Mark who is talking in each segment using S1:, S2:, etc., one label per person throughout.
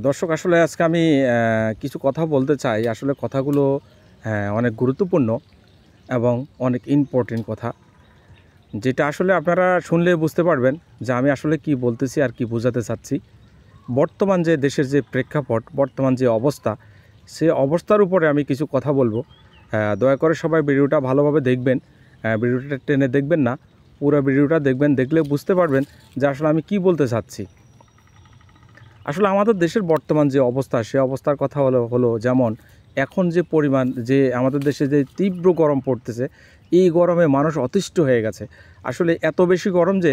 S1: দর্শক আসলে আজকে আমি কিছু কথা বলতে চাই। আসলে কথাগুলো অনেক গুরুত্বপূর্ণ এবং অনেক ইম্পর্টেন্ট কথা। যেটা আসলে আপনারা শুনলে বুঝতে পারবেন যে আমি আসলে কি বলতেছি আর কি বোঝাতে চাচ্ছি। বর্তমান যে দেশের যে প্রেক্ষাপট, বর্তমান যে অবস্থা, সে অবস্থার উপরে আমি কিছু কথা বলবো। দয়া করে সবাই ভিডিওটা ভালোভাবে দেখবেন। ভিডিওটা টেনে দেখবেন না, পুরো ভিডিওটা দেখবেন। দেখলে বুঝতে পারবেন যে আসলে আমি কি বলতে চাচ্ছি। আসলে আমাদের দেশের বর্তমান যে অবস্থা, সে অবস্থার কথা হলো যেমন এখন যে পরিমাণ, যে আমাদের দেশে যে তীব্র গরম পড়তেছে, এই গরমে মানুষ অতিষ্ঠ হয়ে গেছে। আসলে এত বেশি গরম যে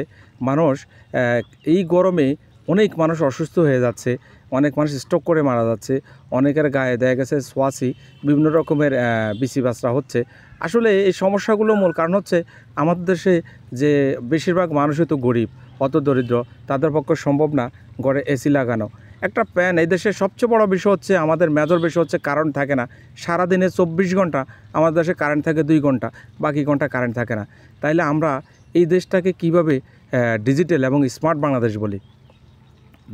S1: মানুষ এই গরমে অনেক মানুষ অসুস্থ হয়ে যাচ্ছে, অনেক মানুষ স্ট্রোক করে মারা যাচ্ছে, অনেকের গায়ে দেখা গেছে সোয়াসি বিভিন্ন রকমের বিচি বাছরা হচ্ছে। আসলে এই সমস্যাগুলোর মূল কারণ হচ্ছে আমাদের দেশে যে বেশিরভাগ মানুষই তো গরিব, অত দরিদ্র, তাদের পক্ষে সম্ভব না ঘরে এসি লাগানো, একটা ফ্যান। এই দেশের সবচেয়ে বড় বিষয় হচ্ছে, আমাদের মেজর বিষয় হচ্ছে কারেন্ট থাকে না। সারাদিনে 24 ঘন্টা আমাদের দেশে কারেন্ট থাকে 2 ঘন্টা, বাকি ঘন্টা কারেন্ট থাকে না। তাইলে আমরা এই দেশটাকে কীভাবে ডিজিটাল এবং স্মার্ট বাংলাদেশ বলি?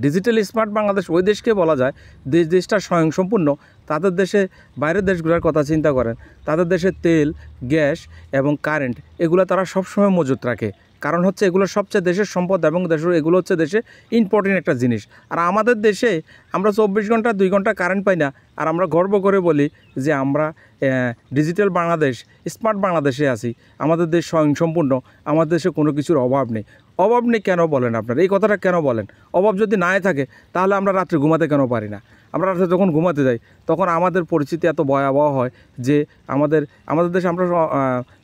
S1: ডিজিটাল স্মার্ট বাংলাদেশ ওই দেশকে বলা যায় দেশটা স্বয়ংসম্পূর্ণ। তাদের দেশে, বাইরের দেশগুলোর কথা চিন্তা করেন, তাদের দেশে তেল, গ্যাস এবং কারেন্ট এগুলো তারা সবসময় মজুত রাখে। কারণ হচ্ছে এগুলো সবচেয়ে দেশের সম্পদ এবং এগুলো হচ্ছে দেশে ইম্পর্টেন্ট একটা জিনিস। আর আমাদের দেশে আমরা 24 ঘন্টা 2 ঘন্টা কারেন্ট পাই না, আর আমরা গর্ব করে বলি যে আমরা ডিজিটাল বাংলাদেশ, স্মার্ট বাংলাদেশে আছি। আমাদের দেশ স্বয়ংসম্পূর্ণ, আমাদের দেশে কোনো কিছুর অভাব নেই। অভাব নেই কেন বলেন আপনারা? এই কথাটা কেন বলেন? অভাব যদি নাই থাকে তাহলে আমরা রাত্রে ঘুমাতে কেন পারি না? আমরা রাত্রে যখন ঘুমাতে যাই তখন আমাদের পরিস্থিতি এত ভয়াবহ হয় যে আমাদের দেশে আমরা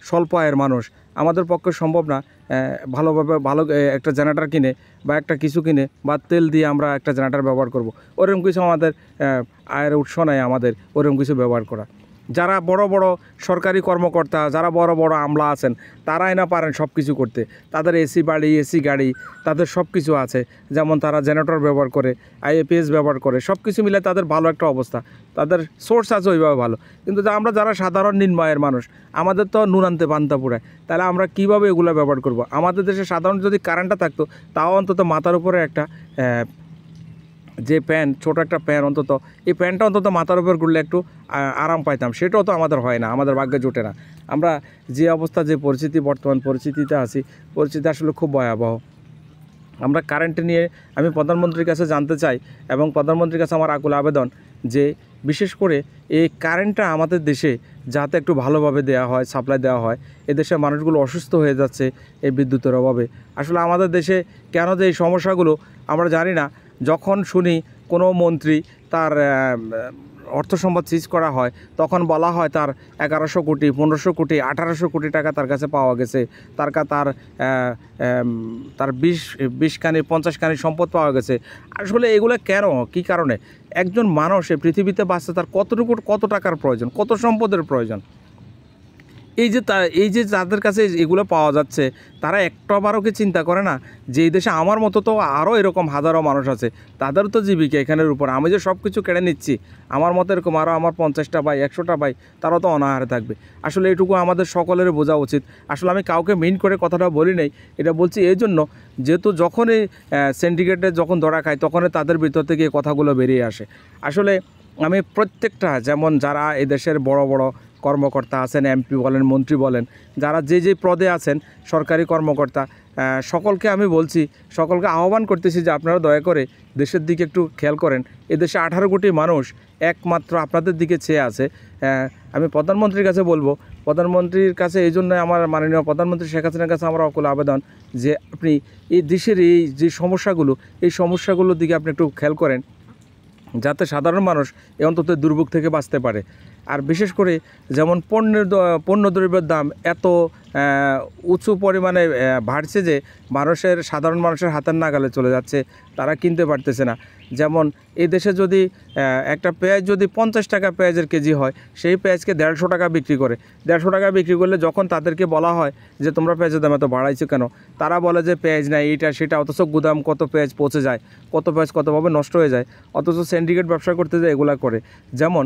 S1: স্বল্প আয়ের মানুষ, আমাদের পক্ষে সম্ভব না ভালোভাবে একটা জেনারেটর কিনে বা একটা কিছু কিনে বা তেল দিয়ে আমরা একটা জেনারেটর ব্যবহার করব। ওরকম কিছু আমাদের আয়ের উৎস নাই আমাদের ওরকম কিছু ব্যবহার করা। যারা বড় বড় সরকারি কর্মকর্তা, যারা বড় বড় আমলা আছেন, তারাই না পারেন সব কিছু করতে। তাদের এসি বাড়ি, এসি গাড়ি, তাদের সব কিছু আছে। যেমন তারা জেনারেটর ব্যবহার করে, আইএপিএস ব্যবহার করে, সব কিছু মিলে তাদের ভালো একটা অবস্থা, তাদের সোর্স আছে ওইভাবে ভালো। কিন্তু আমরা যারা সাধারণ নিম্নায়ের মানুষ, আমাদের তো নুন আনতে পান্তা পুরায়। তাহলে আমরা কীভাবে এগুলো ব্যবহার করব? আমাদের দেশে সাধারণ যদি কারেন্টটা থাকতো, তাও অন্তত মাথার উপরে একটা যে প্যান, ছোটো একটা প্যান, অন্তত এই প্যানটা অন্তত মাথার উপর ঘুরলে একটু আরাম পাইতাম। সেটাও তো আমাদের হয় না, আমাদের ভাগ্যে জোটে না। আমরা যে অবস্থা, যে পরিস্থিতি, বর্তমান পরিস্থিতিতে আছি, পরিস্থিতি আসলে খুব ভয়াবহ। আমরা কারেন্ট নিয়ে আমি প্রধানমন্ত্রীর কাছে জানতে চাই এবং প্রধানমন্ত্রীর কাছে আমার আকুল আবেদন যে বিশেষ করে এই কারেন্টটা আমাদের দেশে যাতে একটু ভালোভাবে দেওয়া হয়, সাপ্লাই দেওয়া হয়। এদেশের মানুষগুলো অসুস্থ হয়ে যাচ্ছে এই বিদ্যুতের অভাবে। আসলে আমাদের দেশে কেন যে এই সমস্যাগুলো আমরা জানি না। যখন শুনি কোনো মন্ত্রী তার অর্থ সম্পদ সিজ করা হয়, তখন বলা হয় তার 1100 কোটি, 1500 কোটি, 1800 কোটি টাকা তার কাছে পাওয়া গেছে, তার 20 খানি 50 খানি সম্পদ পাওয়া গেছে। আসলে এগুলো কেন, কী কারণে? একজন মানুষ এই পৃথিবীতে বাঁচতে তার কত টাকার প্রয়োজন, কত সম্পদের প্রয়োজন? এই যে যাদের কাছে এগুলো পাওয়া যাচ্ছে, তারা একটাবারও কি চিন্তা করে না যে এই দেশে আমার মতো তো আরও এরকম হাজারো মানুষ আছে, তাদের তো জীবিকা এখানের উপর। আমি যে সব কিছু কেড়ে নিচ্ছি, আমার মতো এরকম আরও আমার 50টা ভাই, 100টা ভাই, তারাও তো অনাহারে থাকবে। আসলে এটুকু আমাদের সকলের বোঝা উচিত। আসলে আমি কাউকে মেইন করে কথাটা বলি নাই, এটা বলছি এই জন্য যেহেতু যখনই সিন্ডিকেটে যখন ধরা খায়, তখনই তাদের ভিতর থেকে এই কথাগুলো বেরিয়ে আসে। আসলে আমি প্রত্যেকটা, যেমন যারা এই দেশের বড় বড় কর্মকর্তা আছেন, এমপি বলেন, মন্ত্রী বলেন, যারা যে পদে আছেন, সরকারি কর্মকর্তা, সকলকে আমি বলছি, সকলকে আহ্বান করতেছি যে আপনারা দয়া করে দেশের দিকে একটু খেয়াল করেন। এদেশে 18 কোটি মানুষ একমাত্র আপনাদের দিকে চেয়ে আছে। আমি প্রধানমন্ত্রীর কাছে বলবো, প্রধানমন্ত্রীর কাছে এই জন্য আমার মাননীয় প্রধানমন্ত্রী শেখ হাসিনার কাছে আমার অকুল আবেদন যে আপনি এই দেশের এই যে সমস্যাগুলো, এই সমস্যাগুলোর দিকে আপনি একটু খেয়াল করেন, যাতে সাধারণ মানুষ অন্তত দুর্ভোগ থেকে বাঁচতে পারে। আর বিশেষ করে যেমন পণ্যদ্রব্যের দাম এত উঁচু পরিমাণে বাড়ছে যে সাধারণ মানুষের হাতের নাগালে চলে যাচ্ছে, তারা কিনতে পারতেছে না। যেমন এই দেশে যদি একটা পেঁয়াজ যদি 50 টাকা পেঁয়াজের কেজি হয়, সেই পেঁয়াজকে 150 টাকা বিক্রি করে। 150 টাকা বিক্রি করলে যখন তাদেরকে বলা হয় যে তোমরা পেঁয়াজের দাম এত বাড়াইছো কেন, তারা বলে যে পেঁয়াজ নাই, এইটা সেটা। অথচ গুদাম কত পেঁয়াজ পচে যায়, কত পেঁয়াজ কতভাবে নষ্ট হয়ে যায়, অথচ সিন্ডিকেট ব্যবসা করতে যায় এগুলা করে। যেমন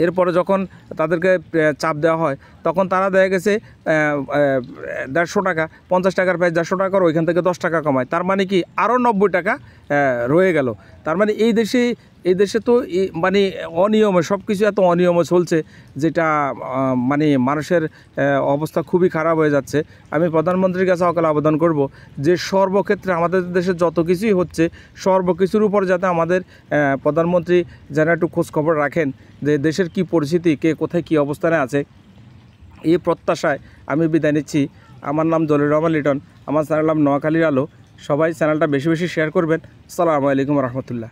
S1: এরপরে যখন তাদেরকে চাপ দেওয়া হয়, তখন তারা দেখা গেছে 150 টাকা, 50 টাকার পেঁয়াজ 150 টাকার ওইখান থেকে 10 টাকা কমায়। তার মানে কি আরও 90 টাকা রয়ে গেল। তার মানে এই দেশে তো মানে অনিয়মে সব কিছু এত অনিয়মে চলছে, যেটা মানে মানুষের অবস্থা খুবই খারাপ হয়ে যাচ্ছে। আমি প্রধানমন্ত্রীর কাছে অকাল আবেদন করব যে সর্বক্ষেত্রে আমাদের দেশে যত কিছুই হচ্ছে সর্বকিছুর উপর যাতে আমাদের প্রধানমন্ত্রী যেন একটু খোঁজখবর রাখেন যে দেশের কী পরিস্থিতি, কে কোথায় কী অবস্থানে আছে। এই প্রত্যাশায় আমি বিদায় নিচ্ছি। আমার নাম জলিল রহমান লিটন, আমার চ্যানেল নাম নোয়াখালীর আলো। সবাই চ্যানেলটা বেশি বেশি শেয়ার করবেন। আসসালামু আলাইকুম রহমতুল্লাহ।